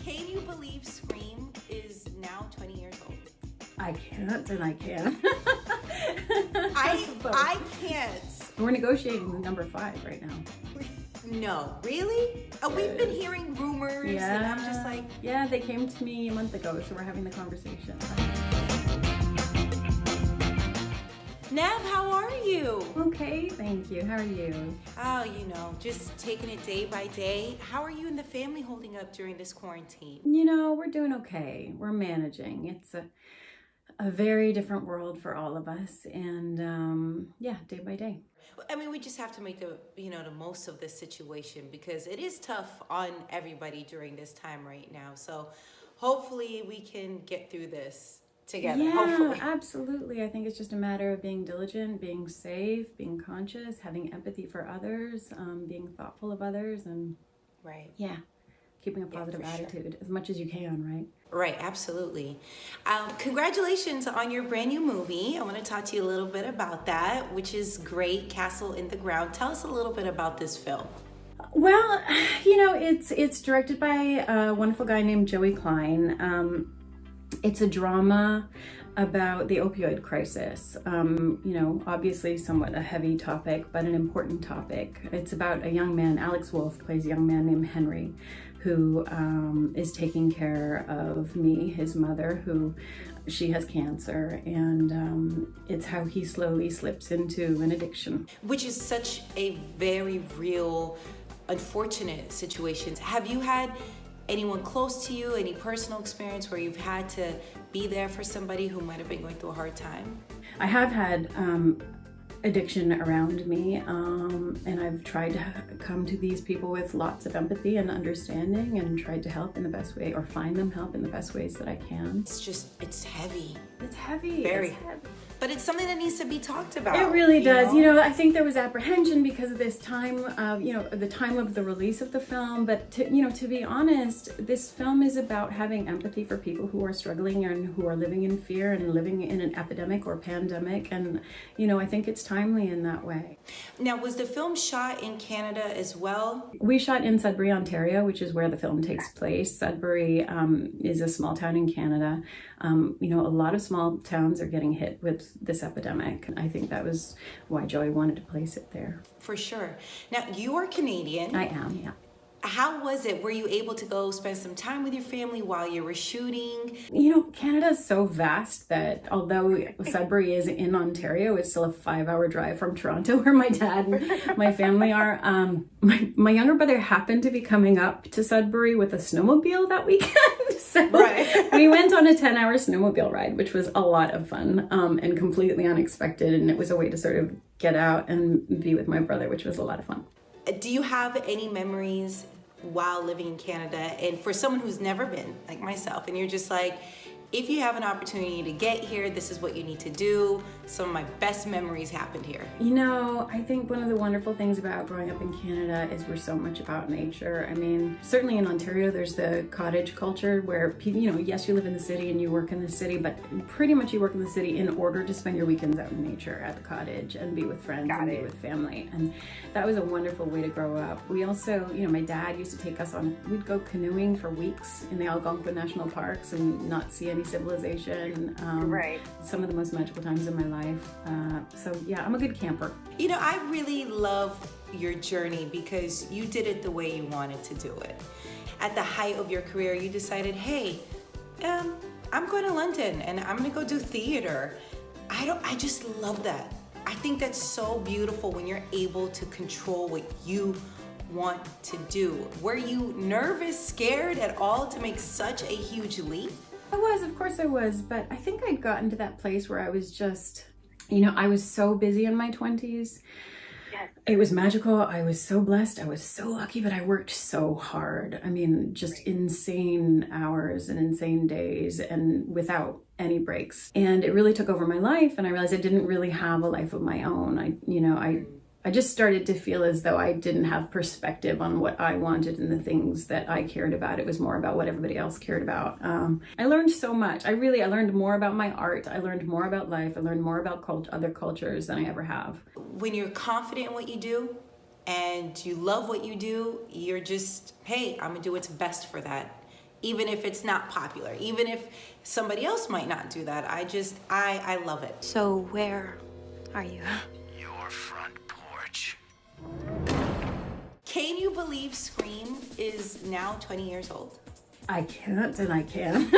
Can you believe Scream is now 20 years old? I can't and I can. I can't. We're negotiating the number 5 right now. No, really? Oh, we've been hearing rumors and I'm just like... Yeah, they came to me a month ago, so we're having the conversation. Nev, how are you? Okay, thank you. How are you? Oh, you know, just taking it day by day. How are you and the family holding up during this quarantine? You know, we're doing okay. We're managing. It's a very different world for all of us, and yeah, day by day. I mean, we just have to make the most of this situation because it is tough on everybody during this time right now. So hopefully we can get through this together. Yeah, hopefully. Absolutely. I think it's just a matter of being diligent, being safe, being conscious, having empathy for others, being thoughtful of others, and right. Yeah, keeping a positive attitude as much as you can, right? Right, absolutely. Congratulations on your brand new movie. I want to talk to you a little bit about that, which is great, Castle in the Ground. Tell us a little bit about this film. Well, you know, it's directed by a wonderful guy named Joey Klein. It's a drama about the opioid crisis. You know, obviously somewhat a heavy topic, but an important topic. It's about a young man, Alex Wolff plays a young man named Henry, who is taking care of me, his mother, who she has cancer, and it's how he slowly slips into an addiction. Which is such a very real, unfortunate situation. Have you had anyone close to you, any personal experience where you've had to be there for somebody who might have been going through a hard time? I have had addiction around me, and I've tried to come to these people with lots of empathy and understanding and tried to help in the best way, or find them help in the best ways that I can. It's heavy. It's heavy. Very. It's heavy. But it's something that needs to be talked about. It really does. You know, I think there was apprehension because of this time, the time of the release of the film. But to be honest, this film is about having empathy for people who are struggling and who are living in fear and living in an epidemic or pandemic. And, you know, I think it's timely in that way. Now, was the film shot in Canada as well? We shot in Sudbury, Ontario, which is where the film takes place. Sudbury is a small town in Canada. You know, a lot of small towns are getting hit with this epidemic. I think that was why Joey wanted to place it there. For sure. Now, you are Canadian. I am, yeah. How was it? Were you able to go spend some time with your family while you were shooting? You know, Canada is so vast that although Sudbury is in Ontario, it's still a 5-hour drive from Toronto, where my dad and my family are. My younger brother happened to be coming up to Sudbury with a snowmobile that weekend. So we went on a 10-hour snowmobile ride, which was a lot of fun and completely unexpected. And it was a way to sort of get out and be with my brother, which was a lot of fun. Do you have any memories while living in Canada? And for someone who's never been, like myself, and you're just like, if you have an opportunity to get here, this is what you need to do. Some of my best memories happened here. You know, I think one of the wonderful things about growing up in Canada is we're so much about nature. I mean, certainly in Ontario, there's the cottage culture where people, you know, yes, you live in the city and you work in the city, but pretty much you work in the city in order to spend your weekends out in nature at the cottage and be with friends and be with family. And that was a wonderful way to grow up. We also, you know, my dad used to take us on, we'd go canoeing for weeks in the Algonquin National Parks and not see any civilization. Some of the most magical times in my life. So yeah, I'm a good camper. You know, I really love your journey because you did it the way you wanted to do it. At the height of your career, you decided, hey, I'm going to London and I'm going to go do theater. I just love that. I think that's so beautiful when you're able to control what you want to do. Were you nervous, scared at all to make such a huge leap? I was, of course I was, but I think I'd gotten to that place where I was just, you know, I was so busy in my 20s. It was magical. I was so blessed. I was so lucky, but I worked so hard. I mean, just insane hours and insane days and without any breaks. And it really took over my life. And I realized I didn't really have a life of my own. I just started to feel as though I didn't have perspective on what I wanted and the things that I cared about. It was more about what everybody else cared about. I learned so much. I learned more about my art. I learned more about life. I learned more about other cultures than I ever have. When you're confident in what you do and you love what you do, you're just, hey, I'm gonna do what's best for that. even if it's not popular, even if somebody else might not do that. I love it. So where are you? Your front porch. Can you believe Scream is now 20 years old? I can't and I can.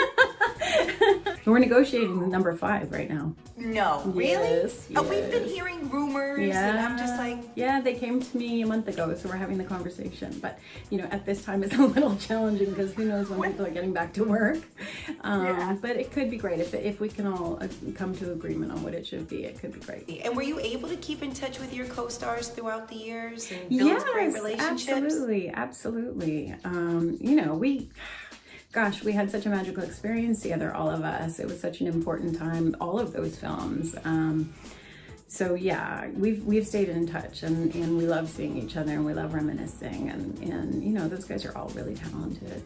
We're negotiating number 5 right now. No, really? Yes, Oh, we've been yes. hearing rumors, and I'm just like, yeah, they came to me a month ago, so we're having the conversation. But you know, at this time, it's a little challenging because who knows when people are getting back to work. But it could be great if we can all come to agreement on what it should be. It could be great. And were you able to keep in touch with your co-stars throughout the years and build great relationships? Absolutely. You know, we had such a magical experience together, all of us. It was such an important time, all of those films. So yeah, we've stayed in touch, and we love seeing each other, and we love reminiscing, and you know, those guys are all really talented.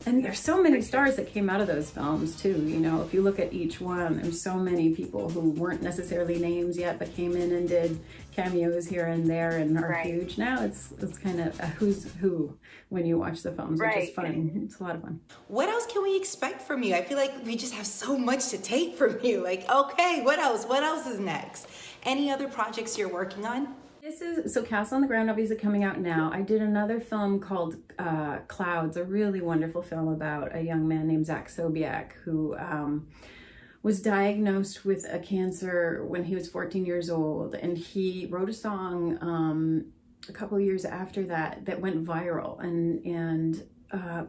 And there's so many stars that came out of those films too. You know, if you look at each one, there's so many people who weren't necessarily names yet, but came in and did cameos here and there and are huge. Now it's kind of a who's who when you watch the films, which is fun. It's a lot of fun. What else can we expect from you? I feel like we just have so much to take from you. Like, okay, what else? What else is next? Any other projects you're working on? So Castle on the Ground obviously coming out now. I did another film called Clouds, a really wonderful film about a young man named Zach Sobiek who was diagnosed with a cancer when he was 14 years old, and he wrote a song a couple of years after that went viral and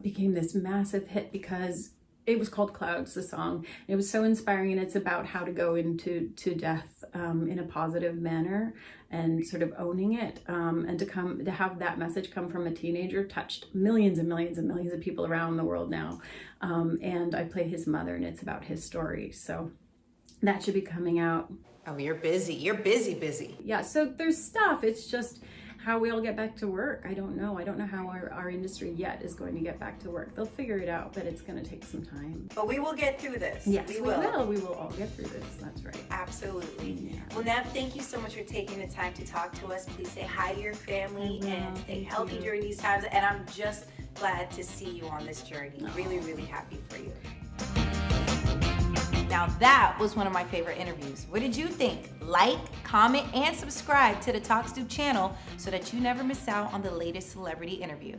became this massive hit because it was called Clouds, the song. It was so inspiring, and it's about how to go into death in a positive manner and sort of owning it, and to have that message come from a teenager touched millions and millions and millions of people around the world now. And I play his mother, and it's about his story. So that should be coming out. Oh, you're busy. You're busy. Yeah, so there's stuff. It's just how we all get back to work. I don't know how our industry yet is going to get back to work. They'll figure it out, but it's going to take some time. But we will get through this. Yes, we will. We will all get through this. That's right. Absolutely. Yeah. Well, Neve, thank you so much for taking the time to talk to us. Please say hi to your family and stay healthy during these times. And I'm just glad to see you on this journey. Really, really happy for you. Now that was one of my favorite interviews. What did you think? Like, comment, and subscribe to the Stoop channel so that you never miss out on the latest celebrity interview.